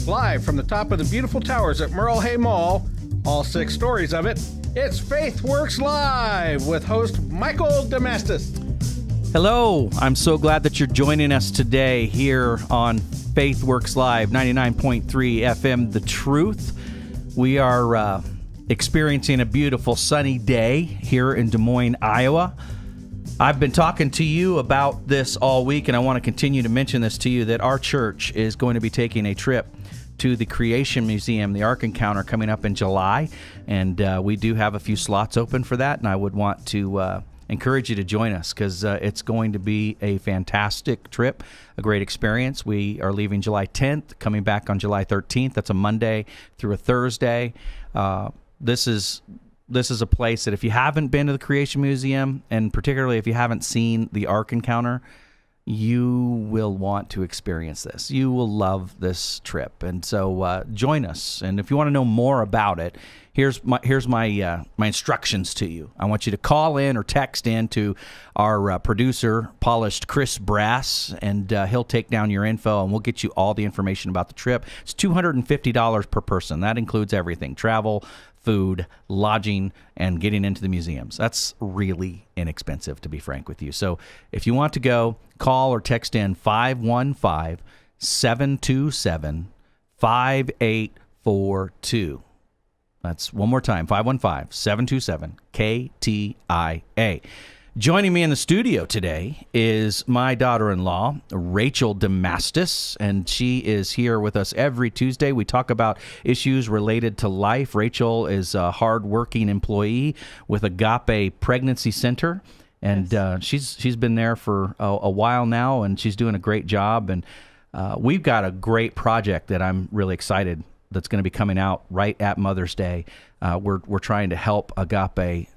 Live from the top of the beautiful towers at Merle Hay Mall, all 6 stories of it, it's Faith Works Live with host Michael Damastis. Hello, I'm so glad that you're joining us today here on Faith Works Live, 99.3 FM, The Truth. We are experiencing a beautiful sunny day here in Des Moines, Iowa. I've been talking to you about this all week, and I want to continue to mention this to you, that our church is going to be taking a trip to the Creation Museum, the Ark Encounter, coming up in July, and we do have a few slots open for that, and I would want to encourage you to join us because it's going to be a fantastic trip, a great experience. We are leaving July 10th, coming back on July 13th. That's a Monday through a Thursday. This is a place that if you haven't been to the Creation Museum, and particularly if you haven't seen the Ark Encounter, you will want to experience this. You will love this trip, and so join us. And if you want to know more about it, here's my instructions to you. I want you to call in or text in to our producer, Polished Chris Brass, and he'll take down your info, and we'll get you all the information about the trip. It's $250 per person. That includes everything: travel, food, lodging, and getting into the museums. That's really inexpensive, to be frank with you. So if you want to go, call or text in 515-727-5842. That's one more time, 515-727-KTIA. Joining me in the studio today is my daughter-in-law, Rachel Damastis, and she is here with us every Tuesday. We talk about issues related to life. Rachel is a hard-working employee with Agape Pregnancy Center, and she's been there for a while now, and she's doing a great job. And we've got a great project that I'm really excited that's going to be coming out right at Mother's Day. We're trying to help Agape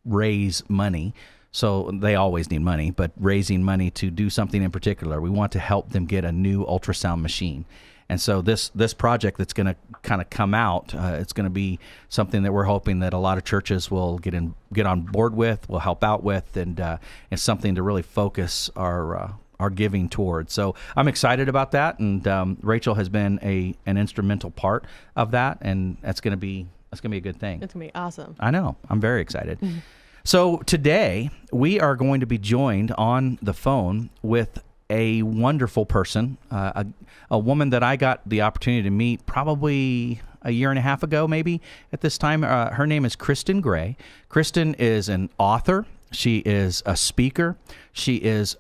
raise money. So they always need money, but raising money to do something in particular. We want to help them get a new ultrasound machine. And so this project that's going to kind of come out, it's going to be something that we're hoping that a lot of churches will get on board with, will help out with, and it's something to really focus our giving towards. So I'm excited about that, and Rachel has been an instrumental part of that, and that's going to be a good thing. It's going to be awesome. I know. I'm very excited. Mm-hmm. So today we are going to be joined on the phone with a wonderful person, a woman that I got the opportunity to meet probably a year and a half ago, maybe at this time. Her name is Kristen Gray. Kristen is an author. She is a speaker. She is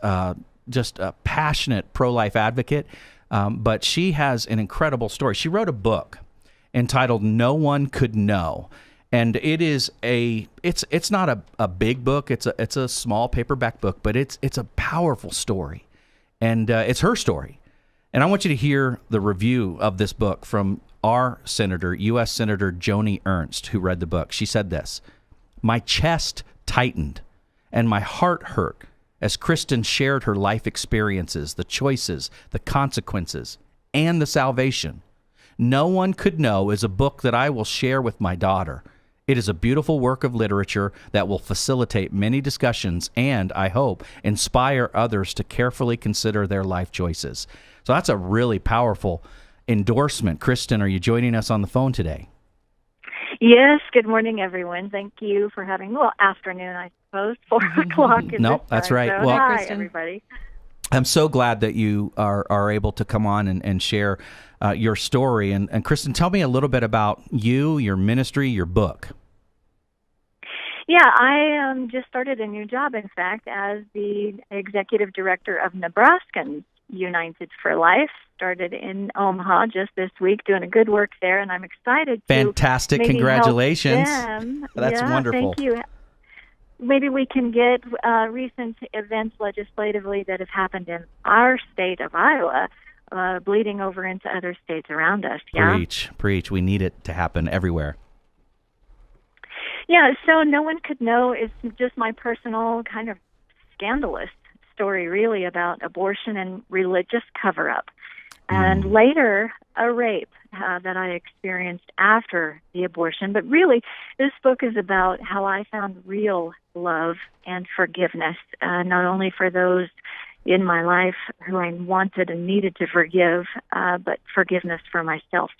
just a passionate pro-life advocate, but she has an incredible story. She wrote a book entitled No One Could Know. And it is it's not a big book. It's a small paperback book, but it's a powerful story, and it's her story. And I want you to hear the review of this book from our senator, U.S. Senator Joni Ernst, who read the book. She said this: "My chest tightened and my heart hurt as Kristen shared her life experiences, the choices, the consequences, and the salvation. No One Could Know is a book that I will share with my daughter. It is a beautiful work of literature that will facilitate many discussions and, I hope, inspire others to carefully consider their life choices." So that's a really powerful endorsement. Kristen, are you joining us on the phone today? Yes. Good morning, everyone. Thank you for having me. Well, afternoon, I suppose. 4 o'clock. Nope, that's right. So, well, hi, Kristen. everybody. I'm so glad that you are able to come on and share your story. And Kristen, tell me a little bit about you, your ministry, your book. Yeah, I just started a new job, in fact, as the executive director of Nebraskans United for Life. Started in Omaha just this week, doing a good work there, and I'm excited to Fantastic. maybe Congratulations. help them. That's wonderful. Thank you. Maybe we can get recent events legislatively that have happened in our state of Iowa bleeding over into other states around us. Yeah? Preach. We need it to happen everywhere. Yeah, so No One Could Know is just my personal kind of scandalous story, really, about abortion and religious cover-up. and later a rape that I experienced after the abortion. But really, this book is about how I found real love and forgiveness, not only for those in my life who I wanted and needed to forgive, but forgiveness for myself.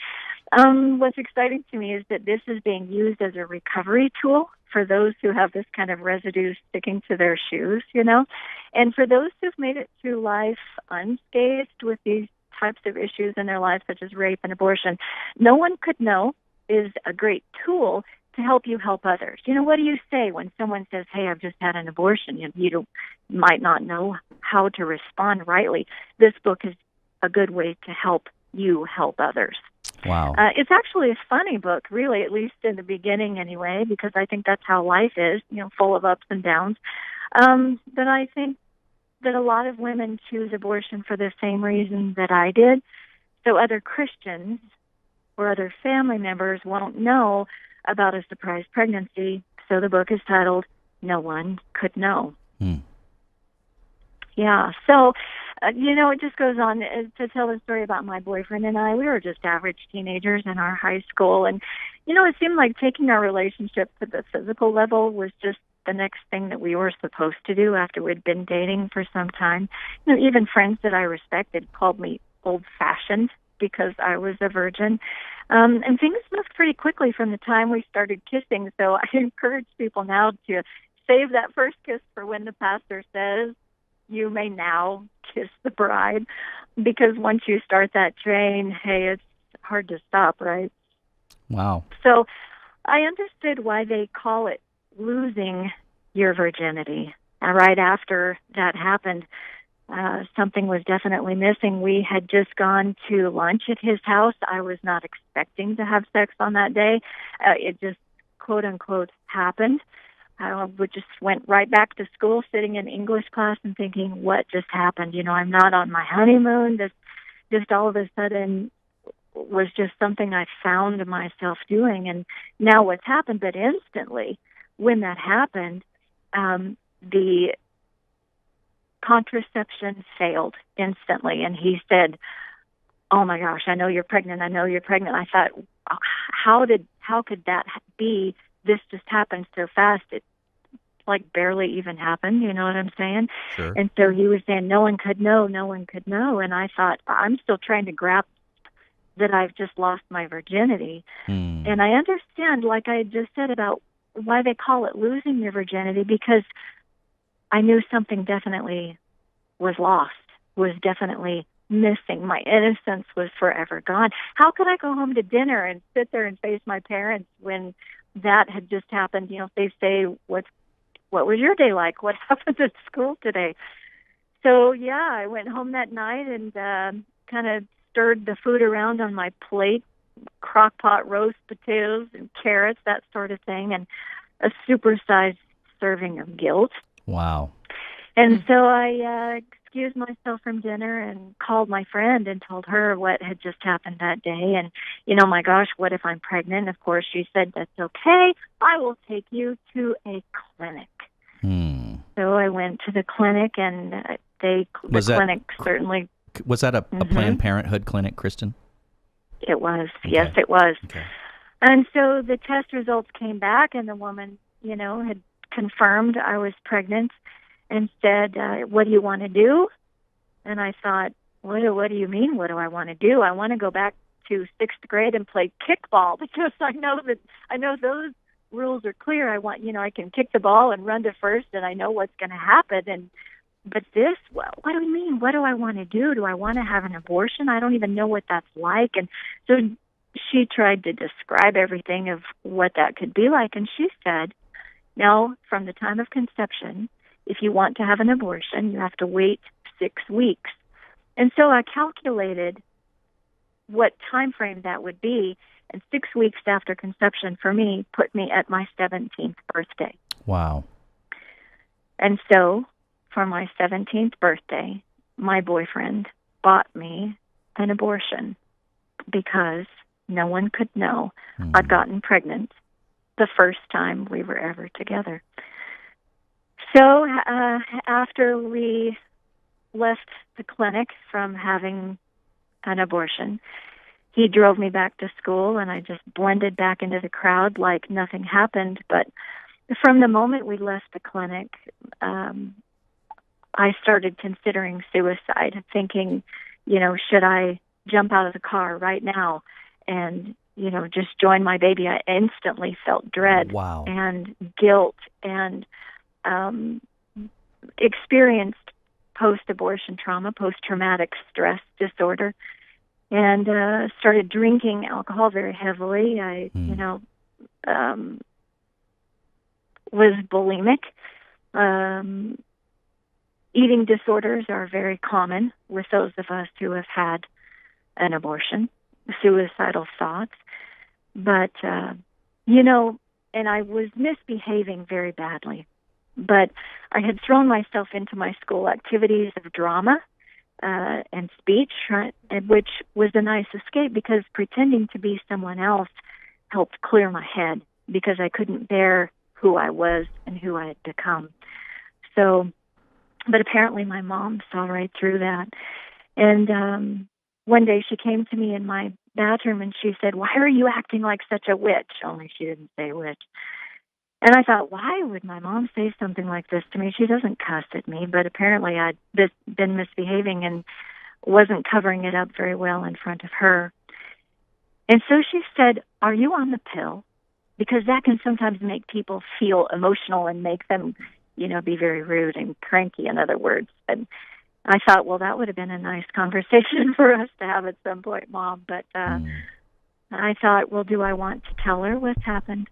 What's exciting to me is that this is being used as a recovery tool for those who have this kind of residue sticking to their shoes, and for those who've made it through life unscathed with these types of issues in their lives, such as rape and abortion. No One Could Know is a great tool to help you help others. What do you say when someone says, hey, I've just had an abortion? You might not know how to respond rightly. This book is a good way to help you help others. Wow. It's actually a funny book, really, at least in the beginning anyway, because I think that's how life is, full of ups and downs. But I think that a lot of women choose abortion for the same reason that I did, so other Christians or other family members won't know about a surprise pregnancy. So the book is titled No One Could Know. Yeah, so, it just goes on to tell the story about my boyfriend and I. We were just average teenagers in our high school, and, it seemed like taking our relationship to the physical level was just the next thing that we were supposed to do after we'd been dating for some time. Even friends that I respected called me old-fashioned because I was a virgin. And things moved pretty quickly from the time we started kissing, so I encourage people now to save that first kiss for when the pastor says, you may now kiss the bride, because once you start that train, hey, it's hard to stop, right? Wow. So I understood why they call it losing your virginity. And right after that happened, something was definitely missing. We had just gone to lunch at his house. I was not expecting to have sex on that day. It just, quote unquote, happened. We just went right back to school, sitting in English class and thinking, what just happened? I'm not on my honeymoon. This just all of a sudden was just something I found myself doing. And now what's happened, but instantly when that happened, the contraception failed instantly. And he said, oh my gosh, I know you're pregnant. I know you're pregnant. I thought, how could that be? This just happened so fast. It like barely even happened. You know what I'm saying? Sure. And so he was saying, no one could know, no one could know. And I thought, I'm still trying to grasp that I've just lost my virginity. And I understand, like I just said, about why they call it losing your virginity, because I knew something definitely was lost, was definitely missing. My innocence was forever gone. How could I go home to dinner and sit there and face my parents when that had just happened? They say, what was your day like? What happened at school today? So, yeah, I went home that night and kind of stirred the food around on my plate, crock pot roast potatoes and carrots, that sort of thing, and a supersized serving of guilt. Wow. And so I excused myself from dinner and called my friend and told her what had just happened that day. And, my gosh, what if I'm pregnant? Of course, she said, that's okay. I will take you to a clinic. So I went to the clinic, and clinic certainly... Was that a Planned Parenthood clinic, Kristen? It was. Okay. Yes, it was. Okay. And so the test results came back, and the woman, had confirmed I was pregnant and said, what do you want to do? And I thought, what do you mean, what do I want to do? I want to go back to 6th grade and play kickball, because I know those rules are clear. I can kick the ball and run to first, and I know what's going to happen. But this, what do you mean? What do I want to do? Do I want to have an abortion? I don't even know what that's like. And so she tried to describe everything of what that could be like. And she said, now, from the time of conception, if you want to have an abortion, you have to wait 6 weeks. And so I calculated what time frame that would be, and 6 weeks after conception for me put me at my 17th birthday. Wow. And so for my 17th birthday, my boyfriend bought me an abortion because no one could know I'd gotten pregnant the first time we were ever together. So after we left the clinic from having an abortion. He drove me back to school, and I just blended back into the crowd like nothing happened. But from the moment we left the clinic, I started considering suicide, thinking, should I jump out of the car right now and, just join my baby? I instantly felt dread and guilt and experienced post-abortion trauma, post-traumatic stress disorder, and started drinking alcohol very heavily. I, was bulimic. Eating disorders are very common with those of us who have had an abortion, suicidal thoughts. But, and I was misbehaving very badly. But I had thrown myself into my school activities of drama and speech, which was a nice escape because pretending to be someone else helped clear my head because I couldn't bear who I was and who I had become. So, but apparently my mom saw right through that. And one day she came to me in my bathroom and she said, "Why are you acting like such a witch?" Only she didn't say witch. And I thought, why would my mom say something like this to me? She doesn't cuss at me, but apparently I'd been misbehaving and wasn't covering it up very well in front of her. And so she said, "Are you on the pill?" Because that can sometimes make people feel emotional and make them, be very rude and cranky, in other words. And I thought, well, that would have been a nice conversation for us to have at some point, Mom. But I thought, well, do I want to tell her what's happened?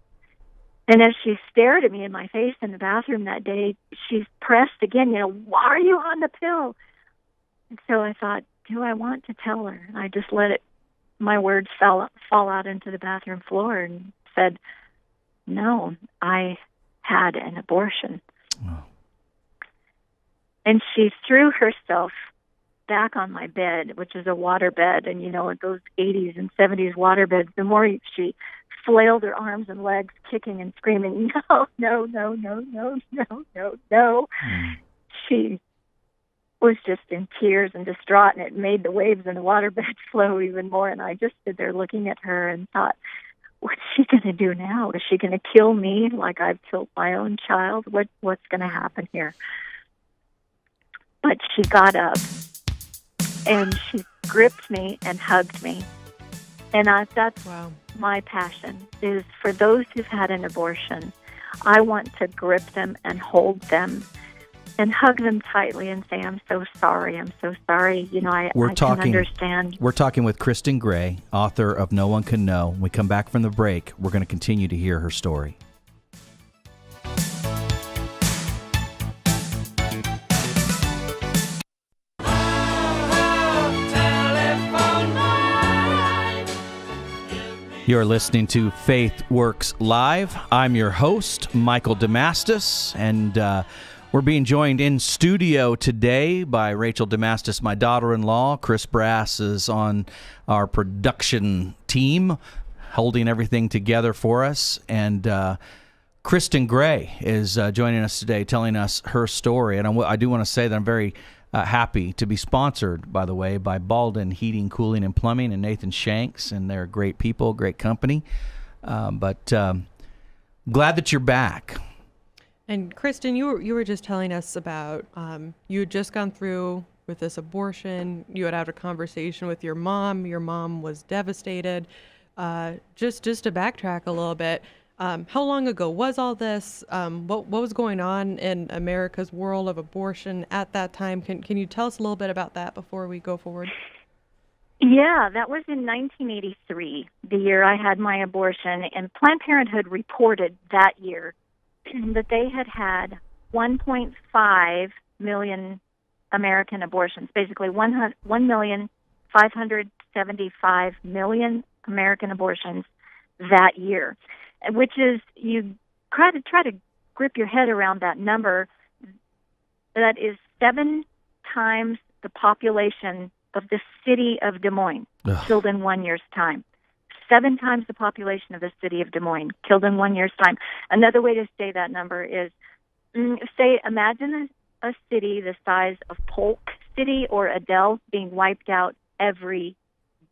And as she stared at me in my face in the bathroom that day, she pressed again, "Why are you on the pill?" And so I thought, do I want to tell her? And I just let my words fall out into the bathroom floor and said, "No, I had an abortion." Oh. And she threw herself back on my bed, which is a water bed. And, those 80s and 70s water beds, the more she flailed her arms and legs, kicking and screaming, "No, no, no, no, no, no, no, no." She was just in tears and distraught, and it made the waves in the waterbed flow even more. And I just stood there looking at her and thought, what's she going to do now? Is she going to kill me like I've killed my own child? What's going to happen here? But she got up, and she gripped me and hugged me. And that's my passion, is for those who've had an abortion. I want to grip them and hold them and hug them tightly and say, "I'm so sorry. I'm so sorry. I can understand." We're talking with Kristen Gray, author of No One Can Know. When we come back from the break, we're going to continue to hear her story. You're listening to Faith Works Live. I'm your host, Michael Damastis, and we're being joined in studio today by Rachel Damastis, my daughter-in-law. Chris Brass is on our production team, holding everything together for us. And Kristen Gray is joining us today, telling us her story. And I do want to say that I'm very happy to be sponsored, by the way, by Baldwin Heating, Cooling, and Plumbing and Nathan Shanks, and they're great people, great company. But glad that you're back. And Kristen, you were just telling us about you had just gone through with this abortion. You had a conversation with your mom. Your mom was devastated. Just to backtrack a little bit, how long ago was all this? What was going on in America's world of abortion at that time? Can you tell us a little bit about that before we go forward? Yeah, that was in 1983, the year I had my abortion, and Planned Parenthood reported that year that they had 1.5 million American abortions, basically 1,575,000,000 American abortions that year, which is, you try to grip your head around that number. That is 7 times the population of the city of Des Moines killed in 1 year's time. 7 times the population of the city of Des Moines killed in 1 year's time. Another way to say that number is, imagine a city the size of Polk City or Adel being wiped out every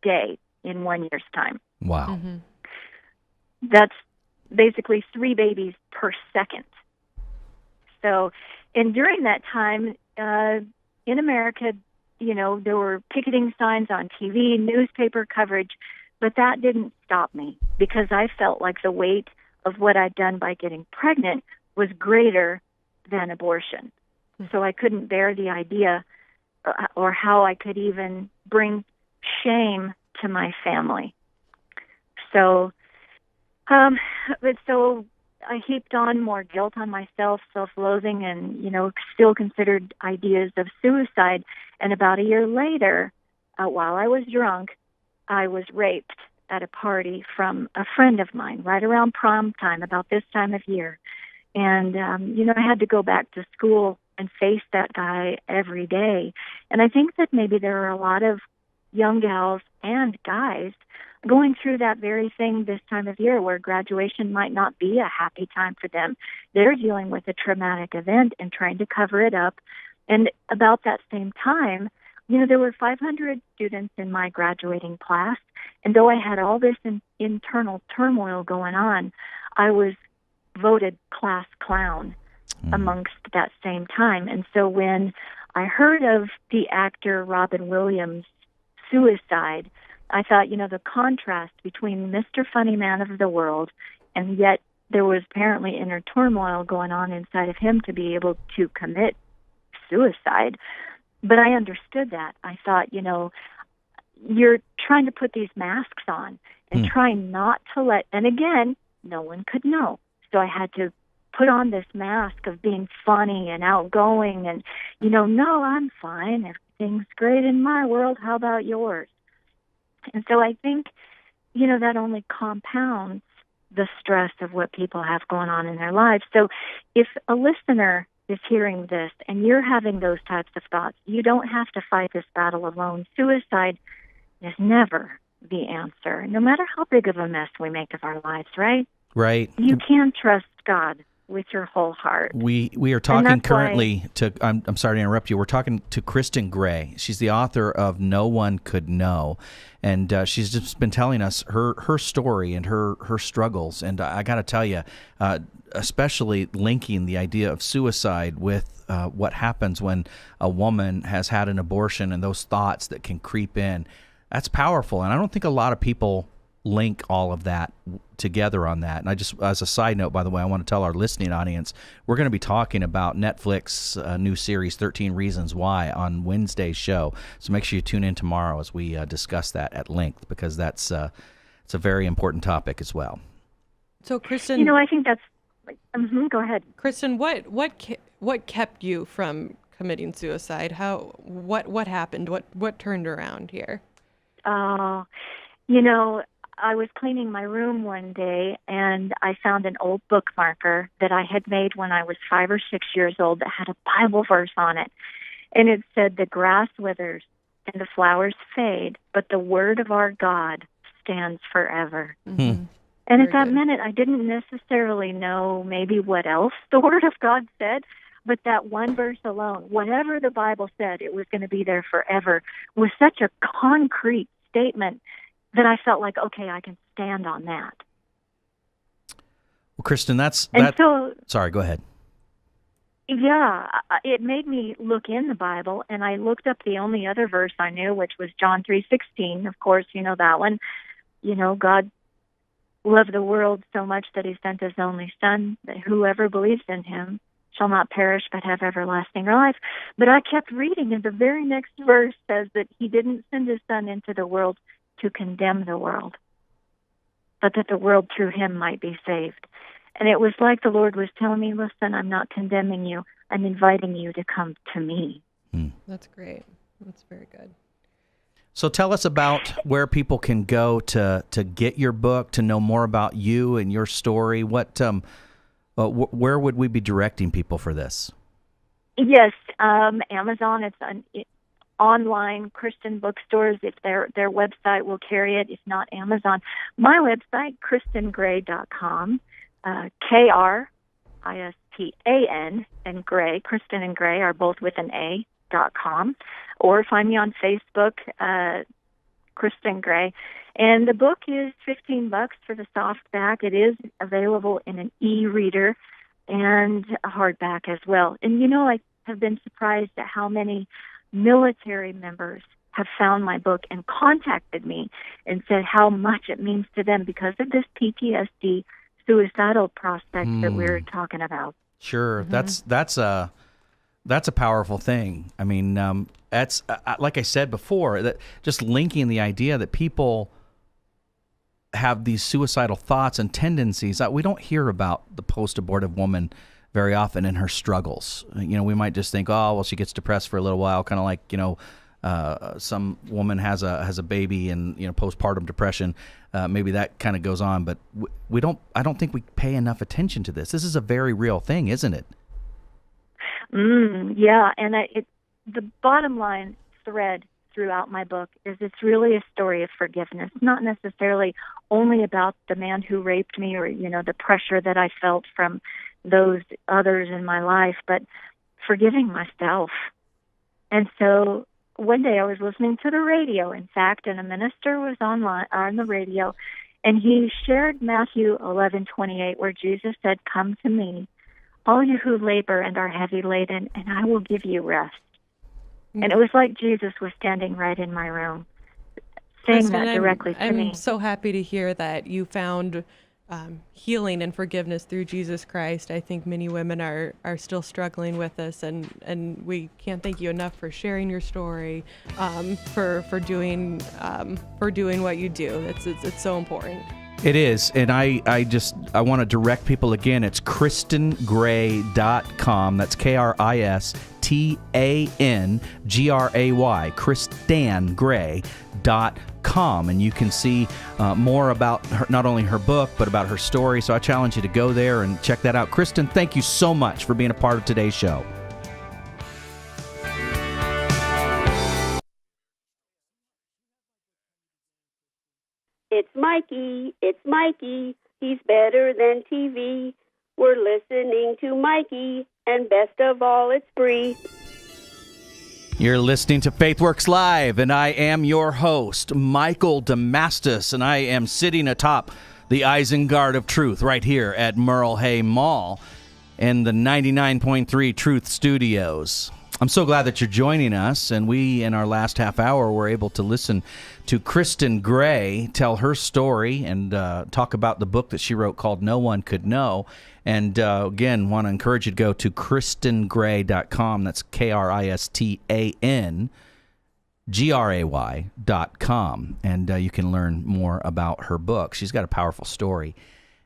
day in 1 year's time. Wow. Mm-hmm. That's basically 3 babies per second. So, and during that time, in America, there were picketing signs on TV, newspaper coverage, but that didn't stop me because I felt like the weight of what I'd done by getting pregnant was greater than abortion. So I couldn't bear the idea or how I could even bring shame to my family. So I heaped on more guilt on myself, self-loathing, and, still considered ideas of suicide. And about a year later, while I was drunk, I was raped at a party from a friend of mine right around prom time, about this time of year. And, I had to go back to school and face that guy every day. And I think that maybe there are a lot of young gals and guys going through that very thing this time of year where graduation might not be a happy time for them. They're dealing with a traumatic event and trying to cover it up. And about that same time, there were 500 students in my graduating class. And though I had all this internal turmoil going on, I was voted class clown amongst that same time. And so when I heard of the actor Robin Williams' suicide, I thought, the contrast between Mr. Funny Man of the world, and yet there was apparently inner turmoil going on inside of him to be able to commit suicide. But I understood that. I thought, you're trying to put these masks on and trying not to let, and again, no one could know. So I had to put on this mask of being funny and outgoing and, no, I'm fine. Everything's great in my world. How about yours? And so I think, that only compounds the stress of what people have going on in their lives. So if a listener is hearing this and you're having those types of thoughts, you don't have to fight this battle alone. Suicide is never the answer, no matter how big of a mess we make of our lives, right? Right. You can trust God with your whole heart. We are talking currently to, I'm sorry to interrupt you, we're talking to Kristen Gray. She's the author of No One Could Know, and she's just been telling us her story and her struggles. And I got to tell you, especially linking the idea of suicide with what happens when a woman has had an abortion and those thoughts that can creep in, that's powerful. And I don't think a lot of people link all of that together on that. And I just, as a side note, by the way, I want to tell our listening audience, we're going to be talking about Netflix new series 13 Reasons Why on Wednesday's show. So make sure you tune in tomorrow as we discuss that at length, because that's it's a very important topic as well. So, Kristen, I think that's go ahead. Kristen, what kept you from committing suicide? What happened? What turned around here? I was cleaning my room one day and I found an old bookmarker that I had made when I was 5 or 6 years old that had a Bible verse on it. And it said, "The grass withers and the flowers fade, but the word of our God stands forever." Mm-hmm. And at that minute, I didn't necessarily know maybe what else the word of God said, but that one verse alone, whatever the Bible said, it was going to be there forever, was such a concrete statement that I felt like, okay, I can stand on that. Well, Kristen, sorry, go ahead. Yeah, it made me look in the Bible, and I looked up the only other verse I knew, which was John 3:16. Of course, you know that one. God loved the world so much that he sent his only Son, that whoever believes in him shall not perish but have everlasting life. But I kept reading, and the very next verse says that he didn't send his Son into the world to condemn the world, but that the world through him might be saved. And it was like the Lord was telling me, listen, I'm not condemning you. I'm inviting you to come to me. That's great. That's very good. So tell us about where people can go to get your book, to know more about you and your story. Where would we be directing people for this? Yes, Amazon. It's online Christian bookstores. If their website will carry it, if not Amazon. My website, kristengray.com, KRISTAN and Gray, Kristen and Gray are both with an A.com, or find me on Facebook, Kristen Gray. And the book is $15 for the softback. It is available in an e-reader and a hardback as well. And, I have been surprised at how many military members have found my book and contacted me and said how much it means to them because of this PTSD suicidal prospect that we're talking about. Sure. That's a powerful thing. I mean, that's like I said before, that just linking the idea that people have these suicidal thoughts and tendencies. We don't hear about the post-abortive woman very often in her struggles. We might just think, oh, well, she gets depressed for a little while, kind of like, some woman has a baby and, postpartum depression. Maybe that kind of goes on, but I don't think we pay enough attention to this. This is a very real thing, isn't it? Yeah, and the bottom line thread throughout my book is it's really a story of forgiveness, not necessarily only about the man who raped me or, the pressure that I felt from those others in my life, but forgiving myself. And so one day I was listening to the radio, in fact, and a minister was on the radio, and he shared Matthew 11:28, where Jesus said, "Come to me, all you who labor and are heavy laden, and I will give you rest." And it was like Jesus was standing right in my room, saying that directly to me. I'm so happy to hear that you found healing and forgiveness through Jesus Christ. I think many women are still struggling with this, and we can't thank you enough for sharing your story, for doing what you do. It's so important. It is, and I want to direct people again. It's KristenGray.com. That's KristanGray, KristanGray.com, and you can see more about her, not only her book but about her story. So I challenge you to go there and check that out. Kristen, thank you so much for being a part of today's show. It's Mikey, he's better than TV. We're listening to Mikey, and best of all, it's free. You're listening to FaithWorks Live, and I am your host, Michael Damastis, and I am sitting atop the Isengard of Truth right here at Merle Hay Mall in the 99.3 Truth Studios. I'm so glad that you're joining us, and we, in our last half hour, were able to listen to Kristen Gray tell her story and talk about the book that she wrote called No One Could Know. And again, want to encourage you to go to KristanGray.com. That's KristanGray.com. And you can learn more about her book. She's got a powerful story.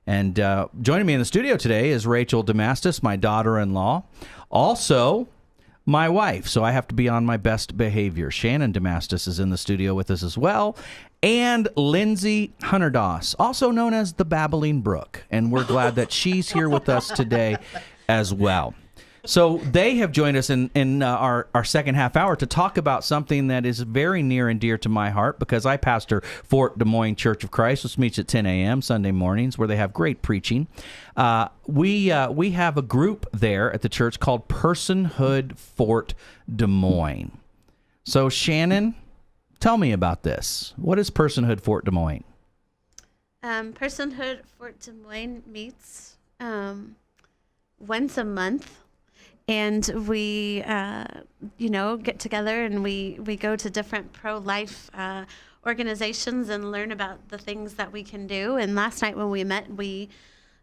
And joining me in the studio today is Rachel Damastis, my daughter-in-law. Also, my wife, so I have to be on my best behavior. Shannon Damastis is in the studio with us as well, and Lindsay Hunterdoss, also known as the Babbling Brook, and we're glad that she's here with us today as well. So they have joined us in our second half hour to talk about something that is very near and dear to my heart, because I pastor Fort Des Moines Church of Christ, which meets at 10 a.m. Sunday mornings, where they have great preaching. We have a group there at the church called Personhood Fort Des Moines. So Shannon, tell me about this. What is Personhood Fort Des Moines? Personhood Fort Des Moines meets once a month. And we, get together and we go to different pro-life organizations and learn about the things that we can do. And last night when we met, we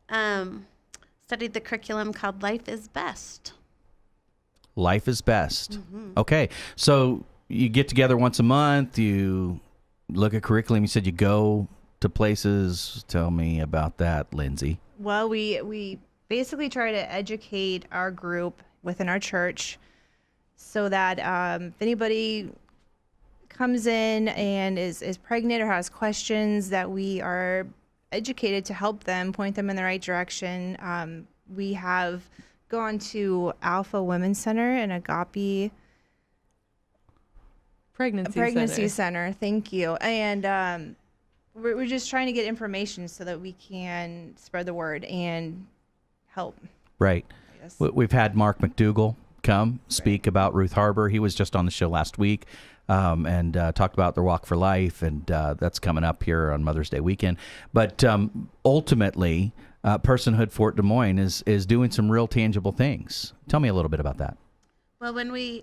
studied the curriculum called Life is Best. Life is Best. Mm-hmm. Okay. So you get together once a month, you look at curriculum, you said you go to places. Tell me about that, Lindsay. Well, we basically try to educate our group within our church so that if anybody comes in and is pregnant or has questions, that we are educated to help them, point them in the right direction. We have gone to Alpha Women's Center and Agape Pregnancy Center. Thank you. And we're just trying to get information so that we can spread the word and help. Right. We've had Mark McDougall come speak about Ruth Harbor. He was just on the show last week. and talked about their Walk for Life, and that's coming up here on Mother's Day weekend. But ultimately, Personhood Fort Des Moines is doing some real tangible things. Tell me a little bit about that. Well, when we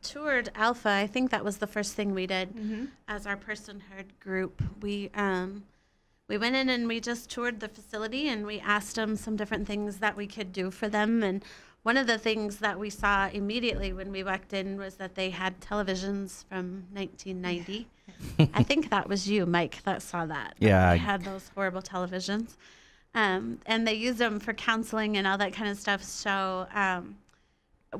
toured Alpha, I think that was the first thing we did as our Personhood group. We went in and we just toured the facility, and we asked them some different things that we could do for them. And one of the things that we saw immediately when we walked in was that they had televisions from 1990. I think that was you, Mike, that saw that. Yeah. They had those horrible televisions. And they used them for counseling and all that kind of stuff. So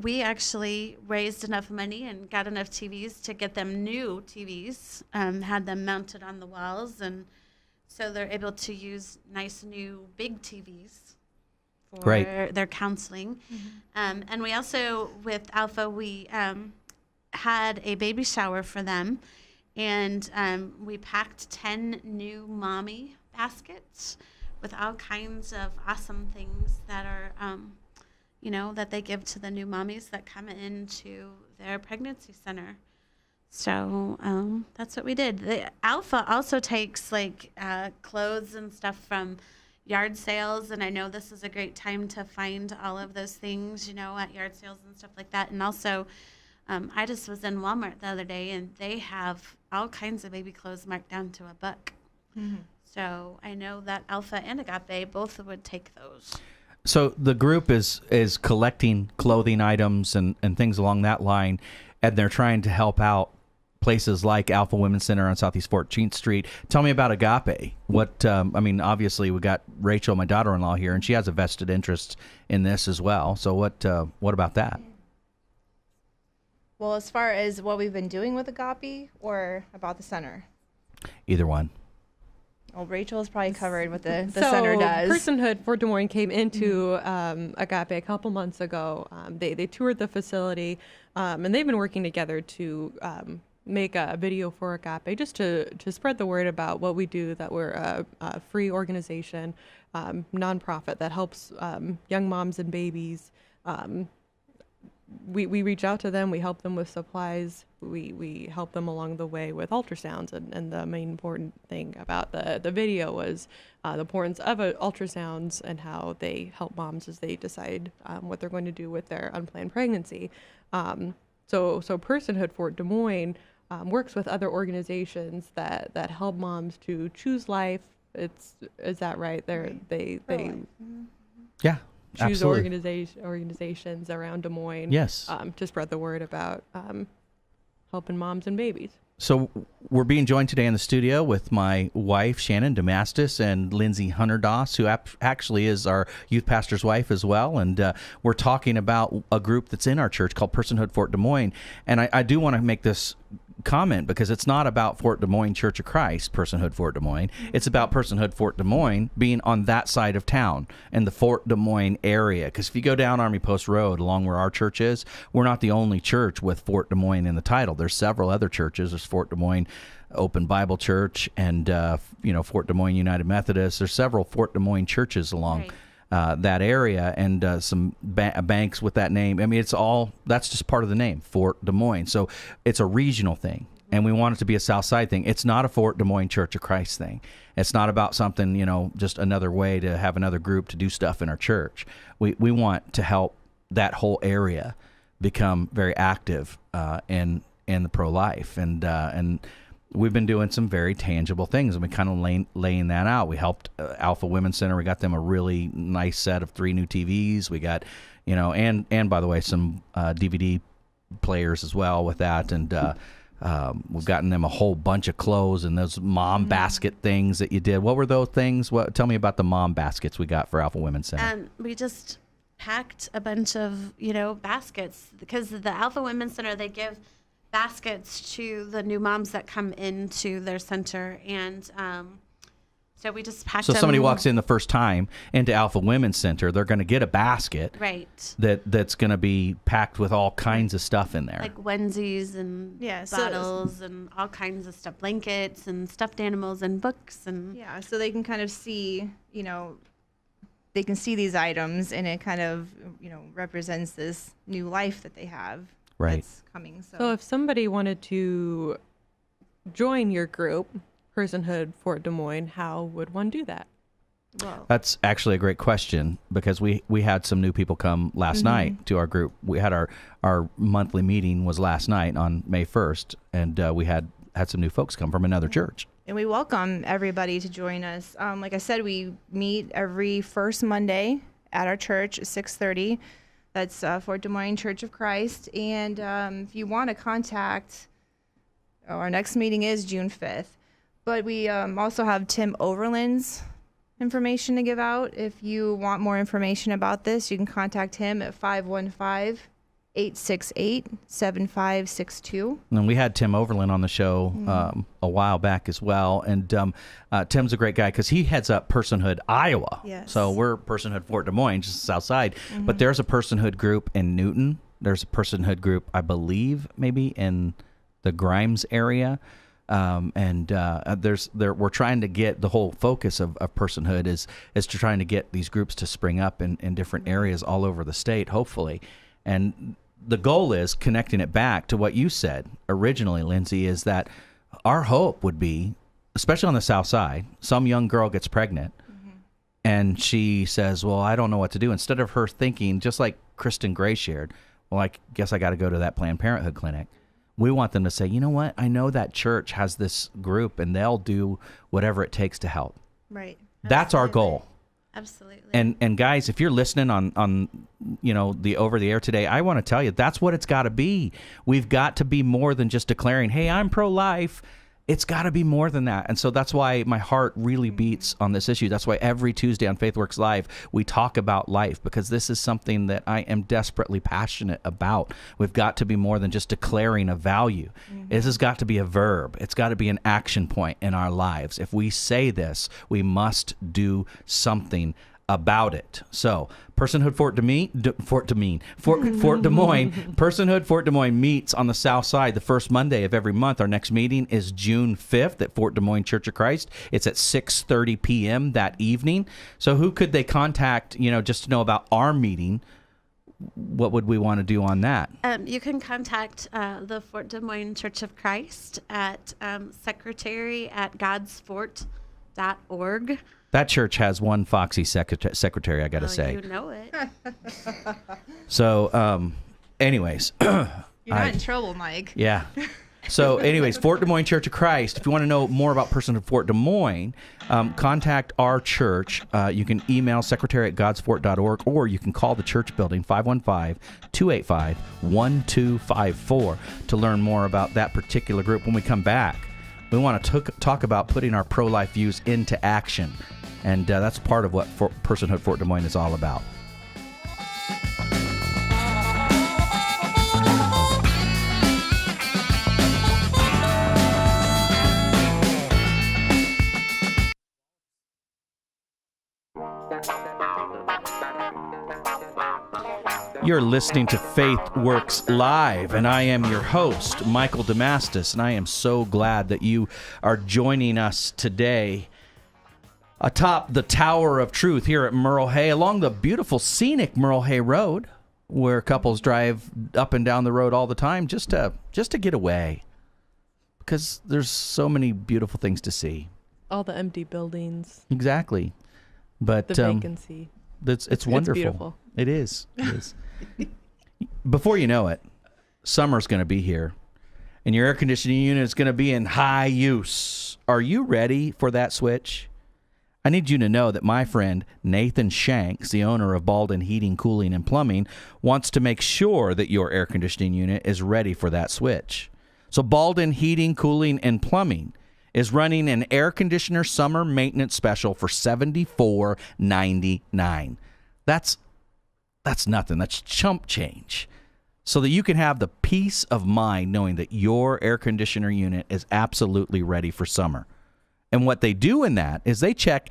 we actually raised enough money and got enough TVs to get them new TVs, had them mounted on the walls, and so they're able to use nice new big TVs for Great. their counseling. And we also, with Alpha, we had a baby shower for them, and we packed 10 new mommy baskets with all kinds of awesome things that are that they give to the new mommies that come into their pregnancy center. So that's what we did. The Alpha also takes clothes and stuff from yard sales, and I know this is a great time to find all of those things, at yard sales and stuff like that. And also, I just was in Walmart the other day, and they have all kinds of baby clothes marked down to $1. So I know that Alpha and Agape both would take those. So the group is collecting clothing items and things along that line, and they're trying to help out places like Alpha Women's Center on Southeast 14th Street. Tell me about Agape. What obviously we got Rachel, my daughter-in-law, here, and she has a vested interest in this as well. So what about that? Well, as far as what we've been doing with Agape or about the center? Either one. Well, Rachel is probably covered what the center does. Personhood Fort Des Moines came into Agape a couple months ago. They toured the facility, and they've been working together to make a video for Agape just to spread the word about what we do, that we're a free organization, nonprofit that helps young moms and babies. We reach out to them. We help them with supplies. We help them along the way with ultrasounds. And the main important thing about the video was the importance of ultrasounds and how they help moms as they decide what they're going to do with their unplanned pregnancy. So Personhood Fort Des Moines works with other organizations that help moms to choose life. Is that right? They Yeah. choose Absolutely. organizations around Des Moines. Yes. To spread the word about helping moms and babies. So we're being joined today in the studio with my wife, Shannon Damastis, and Lindsay Hunter-Doss, who actually is our youth pastor's wife as well. And we're talking about a group that's in our church called Personhood Fort Des Moines. And I do want to make this comment because it's not about Fort Des Moines Church of Christ, Personhood Fort Des Moines. It's about Personhood Fort Des Moines being on that side of town in the Fort Des Moines area. Because if you go down Army Post Road along where our church is, we're not the only church with Fort Des Moines in the title. There's several other churches. There's Fort Des Moines Open Bible Church and Fort Des Moines United Methodist. There's several Fort Des Moines churches along that area, and some banks with that name. I mean, that's just part of the name, Fort Des Moines. So it's a regional thing, and we want it to be a South Side thing. It's not a Fort Des Moines Church of Christ thing. It's not about something, just another way to have another group to do stuff in our church. We want to help that whole area become very active in the pro-life, and we've been doing some very tangible things, and we kind of laying that out. We helped Alpha Women's Center. We got them a really nice set of 3 new TVs. We got, and by the way, some DVD players as well with that. And we've gotten them a whole bunch of clothes and those mom basket things that you did. What were those things? Tell me about the mom baskets we got for Alpha Women's Center. We just packed a bunch of, baskets because the Alpha Women's Center, they give baskets to the new moms that come into their center, and so we just packed them. So somebody walks in the first time into Alpha Women's Center, they're going to get a basket, right? That's going to be packed with all kinds of stuff in there, like onesies and bottles and all kinds of stuff, blankets and stuffed animals and books and so they can kind of see, they can see these items, and it kind of represents this new life that they have. Right. that's coming. So if somebody wanted to join your group, Personhood Fort Des Moines, how would one do that? Well, That's actually a great question, because we had some new people come last night to our group. We had our monthly meeting was last night on May 1st, and we had some new folks come from another church. and we welcome everybody to join us. Like I said, we meet every first Monday at our church at 6:30. That's Fort Des Moines Church of Christ. And if you want to contact, our next meeting is June 5th. But we also have Tim Overland's information to give out. If you want more information about this, you can contact him at 515-868-7562. And we had Tim Overland on the show a while back as well. And Tim's a great guy because he heads up Personhood Iowa. Yes. So we're Personhood Fort Des Moines, just south side. But there's a Personhood group in Newton. There's a Personhood group, I believe, maybe in the Grimes area. We're trying to get the whole focus of Personhood is to trying to get these groups to spring up in different areas all over the state, hopefully. And the goal is connecting it back to what you said originally, Lindsay, is that our hope would be, especially on the south side, some young girl gets pregnant and she says, well, I don't know what to do. Instead of her thinking, just like Kristen Gray shared, well, I guess I got to go to that Planned Parenthood clinic. We want them to say, you know what? I know that church has this group and they'll do whatever it takes to help. Right. That's our goal. Absolutely. And guys, if you're listening on the over the air today, I want to tell you that's what it's got to be. We've got to be more than just declaring, "Hey, I'm pro-life." It's got to be more than that. And so that's why my heart really beats on this issue. That's why every Tuesday on FaithWorks Live, we talk about life, because this is something that I am desperately passionate about. We've got to be more than just declaring a value. This has got to be a verb. It's got to be an action point in our lives. If we say this, we must do something about it. So, Personhood Fort Des Moines, Personhood Fort Des Moines meets on the south side the first Monday of every month. Our next meeting is June 5th at Fort Des Moines Church of Christ. It's at 6:30 p.m. that evening. So who could they contact, just to know about our meeting? What would we want to do on that? You can contact the Fort Des Moines Church of Christ at secretary@godsfort.org. That church has one foxy secretary, I got to say. You know it. So, anyways. You're not in trouble, Mike. Yeah. So, anyways, Fort Des Moines Church of Christ. If you want to know more about Personhood Fort Des Moines, contact our church. You can email secretary@godsfort.org, or you can call the church building, 515-285-1254, to learn more about that particular group. When we come back, we want to talk about putting our pro-life views into action. And that's part of what Personhood Fort Des Moines is all about. You're listening to Faith Works Live, and I am your host, Michael Damastis, and I am so glad that you are joining us today atop the Tower of Truth here at Merle Hay, along the beautiful, scenic Merle Hay Road, where couples drive up and down the road all the time just to get away, because there's so many beautiful things to see. All the empty buildings, Exactly. But the vacancy. it's wonderful. It's beautiful. It is. It is. Before you know it, summer's going to be here, and your air conditioning unit is going to be in high use. Are you ready for that switch? I need you to know that my friend Nathan Shanks, the owner of Baldwin Heating, Cooling, and Plumbing, wants to make sure that your air conditioning unit is ready for that switch. So Baldwin Heating, Cooling, and Plumbing is running an air conditioner summer maintenance special for $74.99. That's nothing. That's chump change. So that you can have the peace of mind knowing that your air conditioner unit is absolutely ready for summer. And what they do in that is they check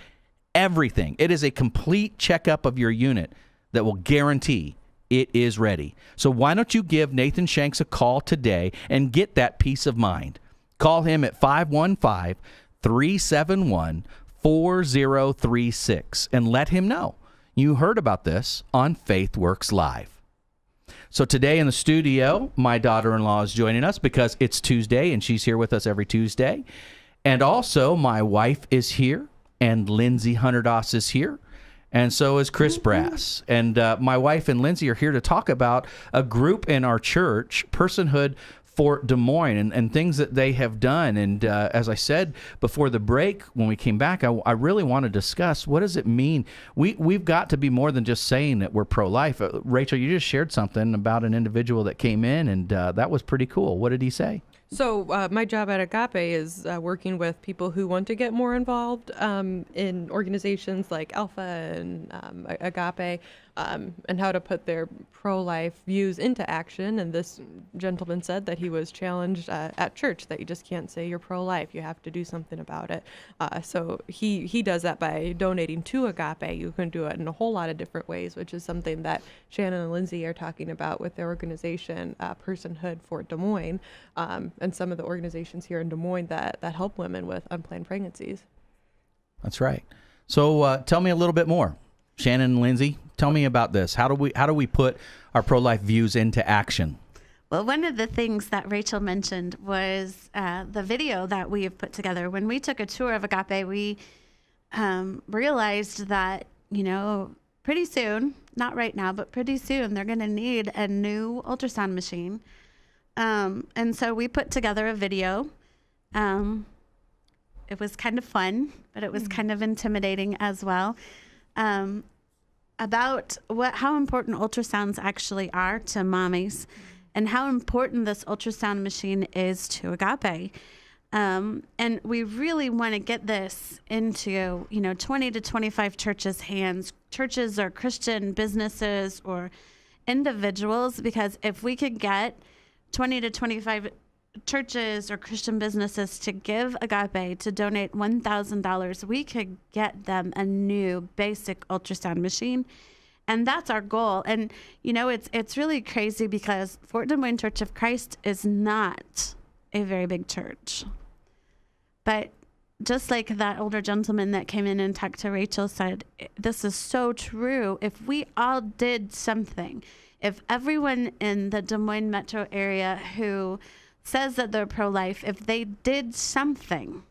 everything. It is a complete checkup of your unit that will guarantee it is ready. So why don't you give Nathan Shanks a call today and get that peace of mind? Call him at 515-371-4036 and let him know you heard about this on Faith Works Live. So today in the studio, my daughter-in-law is joining us because it's Tuesday, and she's here with us every Tuesday. And also, my wife is here, and Lindsay Hunterdoss is here, and so is Chris Brass. And my wife and Lindsay are here to talk about a group in our church, Personhood for Des Moines, and things that they have done. And as I said before the break, when we came back, I really want to discuss, what does it mean? We've got to be more than just saying that we're pro-life. Rachel, you just shared something about an individual that came in, and that was pretty cool. What did he say? So my job at Agape is working with people who want to get more involved in organizations like Alpha and Agape, and how to put their pro-life views into action. And this gentleman said that he was challenged at church, that you just can't say you're pro-life. You have to do something about it. So he does that by donating to Agape. You can do it in a whole lot of different ways, which is something that Shannon and Lindsay are talking about with their organization, Personhood for Des Moines, and some of the organizations here in Des Moines that help women with unplanned pregnancies. That's right. So tell me a little bit more. Shannon and Lindsay, tell me about this. How do we put our pro-life views into action? Well, one of the things that Rachel mentioned was the video that we have put together. When we took a tour of Agape, we realized that, pretty soon, not right now, but pretty soon, they're going to need a new ultrasound machine. And so we put together a video. It was kind of fun, but it was kind of intimidating as well. About how important ultrasounds actually are to mommies, and how important this ultrasound machine is to Agape. And we really want to get this into 20 to 25 churches' hands, churches or Christian businesses or individuals, because if we could get 20 to 25 churches or Christian businesses to give Agape, to donate $1,000, we could get them a new basic ultrasound machine. And that's our goal. And, it's really crazy because Fort Des Moines Church of Christ is not a very big church. But just like that older gentleman that came in and talked to Rachel said, this is so true. If we all did something, if everyone in the Des Moines metro area who says that they're pro-life, if they did something,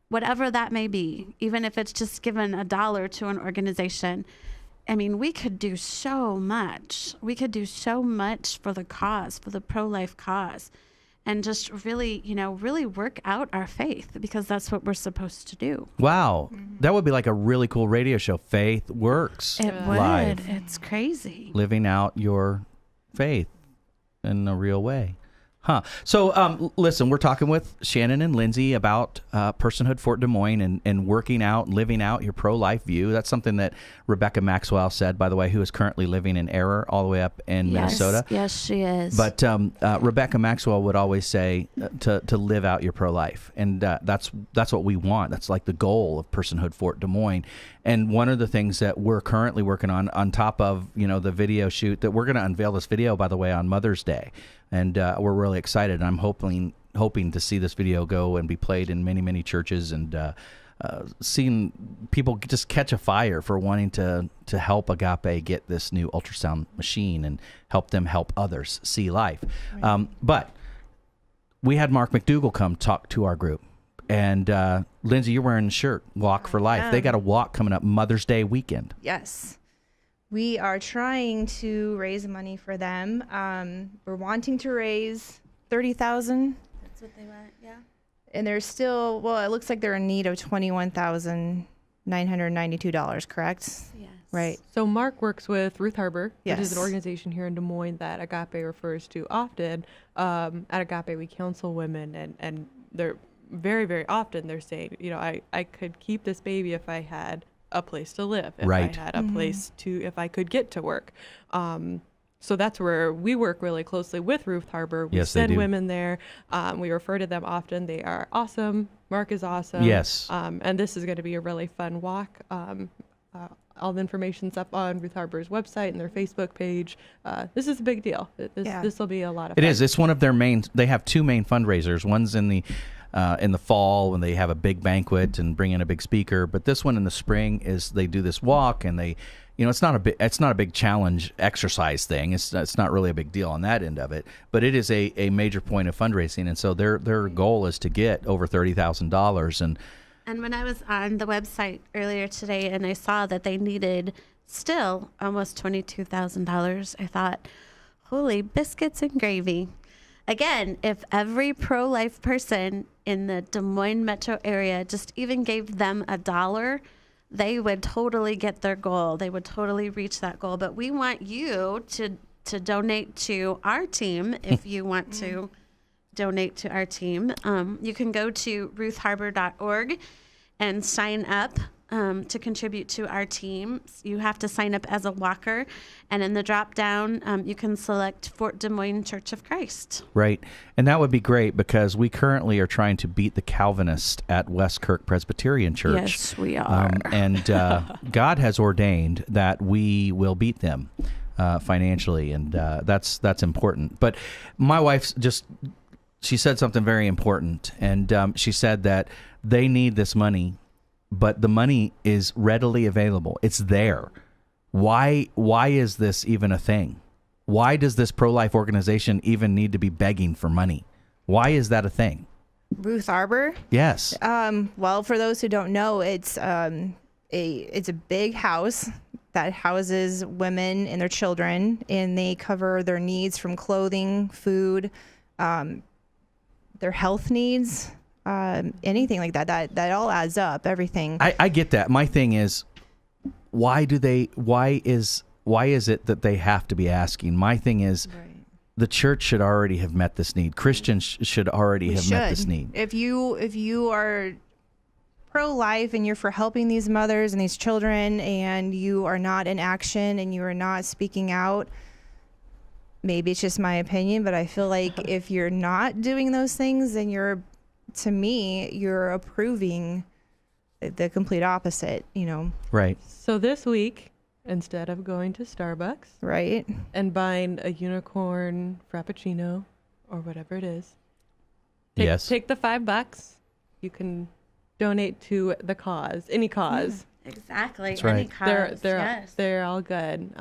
whatever that may be, even if it's just given $1 to an organization, we could do so much. We could do so much for the cause, for the pro-life cause, and just really, really work out our faith, because that's what we're supposed to do. Wow. That would be like a really cool radio show. Faith Works. It would. Live. It's crazy. Living out your faith in a real way. Huh. So, listen, we're talking with Shannon and Lindsay about Personhood for Des Moines and working out, living out your pro-life view. That's something that Rebecca Maxwell said, by the way, who is currently living in Error all the way up in Minnesota. Yes, she is. But Rebecca Maxwell would always say to live out your pro-life. And that's what we want. That's like the goal of Personhood for Des Moines. And one of the things that we're currently working on top of, the video shoot, that we're going to unveil this video, by the way, on Mother's Day. And we're really excited. I'm hoping to see this video go and be played in many, many churches, and seeing people just catch a fire for wanting to help Agape get this new ultrasound machine and help them help others see life. Right. But we had Mark McDougall come talk to our group. And Lindsay, you're wearing a shirt, Walk for Life. They got a walk coming up Mother's Day weekend. Yes. We are trying to raise money for them. We're wanting to raise $30,000. That's what they want, yeah. And they're still, it looks like they're in need of $21,992, correct? Yes. Right. So Mark works with Ruth Harbor, Yes. which is an organization here in Des Moines that Agape refers to often. At Agape, we counsel women, and they're very, very often they're saying, I could keep this baby if I had a place to live, if Right. I had a place if I could get to work. So that's where we work really closely with Ruth Harbor. We Yes, they send do. women there. We refer to them often. They are awesome. Mark is awesome. Yes. And this is going to be a really fun walk. All the information's up on Ruth Harbor's website and their Facebook page. This is a big deal. This will be a lot of fun. It is. It's one of their main. They have two main fundraisers. One's in the fall when they have a big banquet and bring in a big speaker. But this one in the spring is they do this walk and they it's not a big challenge exercise thing. It's not really a big deal on that end of it, but it is a major point of fundraising. And so their goal is to get over $30,000. And when I was on the website earlier today and I saw that they needed still almost $22,000, I thought, holy biscuits and gravy. Again, if every pro-life person in the Des Moines metro area just even gave them $1, they would totally get their goal. They would totally reach that goal. But we want you to donate to our team if you want to donate to our team. You can go to ruthharbor.org and sign up to contribute to our team. You have to sign up as a walker, and in the drop down, you can select Fort Des Moines Church of Christ. Right, and that would be great because we currently are trying to beat the Calvinists at Westkirk Presbyterian Church. Yes, we are. And God has ordained that we will beat them financially, and that's important. But my wife she said something very important, and she said that they need this money, but the money is readily available. It's there. Why is this even a thing? Why does this pro-life organization even need to be begging for money? Why is that a thing? Ruth Harbor? Yes. Well, for those who don't know, it's a big house that houses women and their children, and they cover their needs from clothing, food, their health needs, anything like that. That all adds up, everything. I get that. My thing is, why is it that they have to be asking? My thing is, the church should already have met this need. Christians should already have met this need. If you are pro-life and you're for helping these mothers and these children, and you are not in action and you are not speaking out, maybe it's just my opinion, but I feel like if you're not doing those things, then you're approving the complete opposite, Right. So this week, instead of going to Starbucks, right, and buying a unicorn frappuccino or whatever it is, take the $5. You can donate to the cause, any cause. Exactly. That's right. Any cause. They're all good.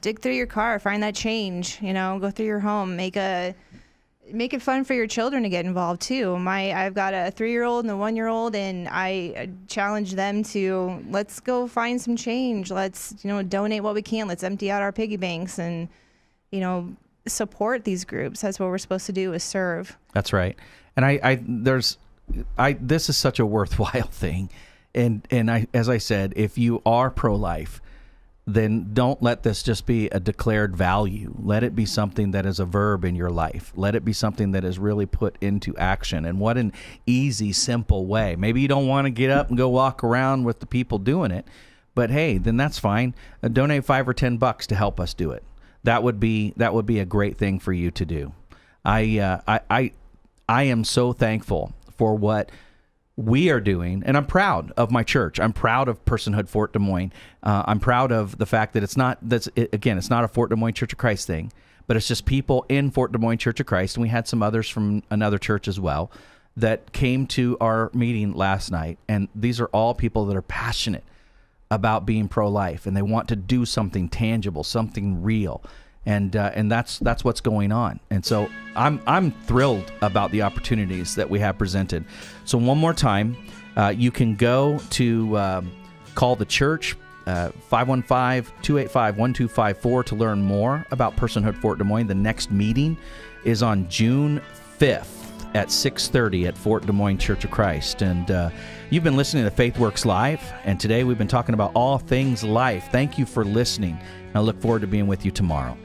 Dig through your car, find that change. Go through your home, make it fun for your children to get involved too. I've got a 3-year-old and a 1-year-old, and I challenge them to, let's go find some change. Let's donate what we can. Let's empty out our piggy banks and support these groups. That's what we're supposed to do, is serve. That's right. And this is such a worthwhile thing. And as I said, if you are pro-life, then don't let this just be a declared value. Let it be something that is a verb in your life. Let it be something that is really put into action. And what an easy, simple way. Maybe you don't want to get up and go walk around with the people doing it, but hey, then that's fine. Donate $5 or $10 to help us do it. That would be a great thing for you to do. I am so thankful for what we are doing, and I'm proud of my church. I'm proud of Personhood Fort Des Moines. I'm proud of the fact that it's not a Fort Des Moines Church of Christ thing, but it's just people in Fort Des Moines Church of Christ, and we had some others from another church as well that came to our meeting last night, and these are all people that are passionate about being pro-life, and they want to do something tangible, something real. And that's what's going on. And so I'm thrilled about the opportunities that we have presented. So one more time, you can go to call the church, 515-285-1254 to learn more about Personhood Fort Des Moines. The next meeting is on June 5th at 6:30 at Fort Des Moines Church of Christ. And you've been listening to FaithWorks Live, and today we've been talking about all things life. Thank you for listening. I look forward to being with you tomorrow.